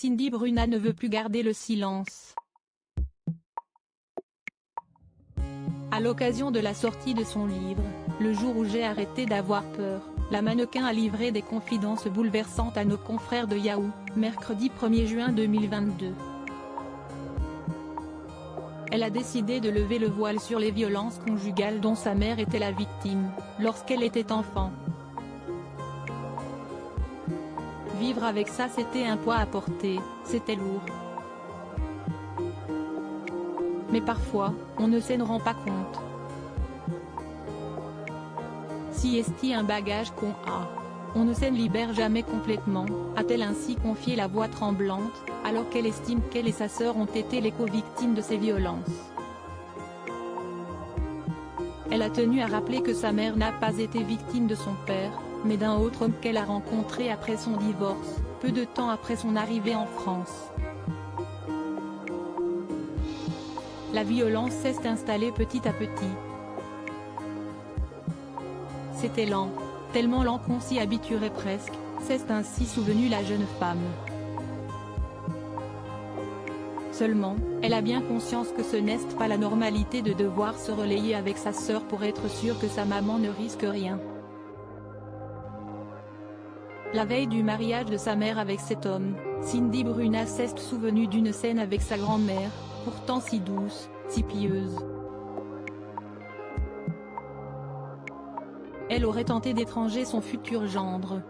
Cindy Bruna ne veut plus garder le silence. À l'occasion de la sortie de son livre, Le jour où j'ai arrêté d'avoir peur, la mannequin a livré des confidences bouleversantes à nos confrères de Yahoo, mercredi 1er juin 2022. Elle a décidé de lever le voile sur les violences conjugales dont sa mère était la victime, lorsqu'elle était enfant. Vivre avec ça, c'était un poids à porter, c'était lourd. Mais parfois, on ne s'en rend pas compte. Si est un bagage qu'on a, on ne s'en libère jamais complètement, a-t-elle ainsi confié la voix tremblante, alors qu'elle estime qu'elle et sa sœur ont été les co-victimes de ces violences. Elle a tenu à rappeler que sa mère n'a pas été victime de son père, mais d'un autre homme qu'elle a rencontré après son divorce, peu de temps après son arrivée en France. La violence s'est installée petit à petit. C'était lent, tellement lent qu'on s'y habituerait presque, s'est ainsi souvenue la jeune femme. Seulement, elle a bien conscience que ce n'est pas la normalité de devoir se relayer avec sa sœur pour être sûre que sa maman ne risque rien. La veille du mariage de sa mère avec cet homme, Cindy Bruna s'est souvenue d'une scène avec sa grand-mère, pourtant si douce, si pieuse. Elle aurait tenté d'étranger son futur gendre.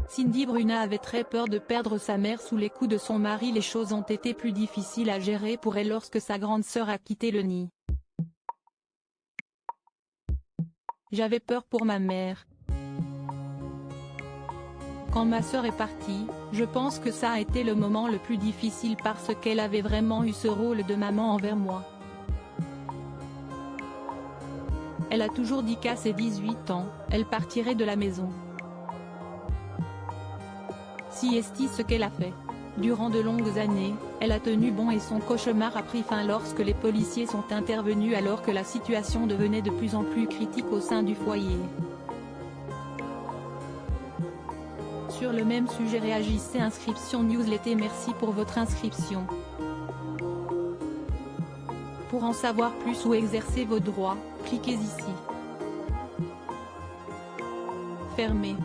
Cindy Bruna avait très peur de perdre sa mère sous les coups de son mari. Les choses ont été plus difficiles à gérer pour elle lorsque sa grande sœur a quitté le nid. J'avais peur pour ma mère. Quand ma sœur est partie, je pense que ça a été le moment le plus difficile parce qu'elle avait vraiment eu ce rôle de maman envers moi. Elle a toujours dit qu'à ses 18 ans, elle partirait de la maison. Si est ce qu'elle a fait. Durant de longues années, elle a tenu bon et son cauchemar a pris fin lorsque les policiers sont intervenus alors que la situation devenait de plus en plus critique au sein du foyer. Sur le même sujet réagissez Inscription Newsletter. Merci pour votre inscription. Pour en savoir plus ou exercer vos droits, cliquez ici. Fermé.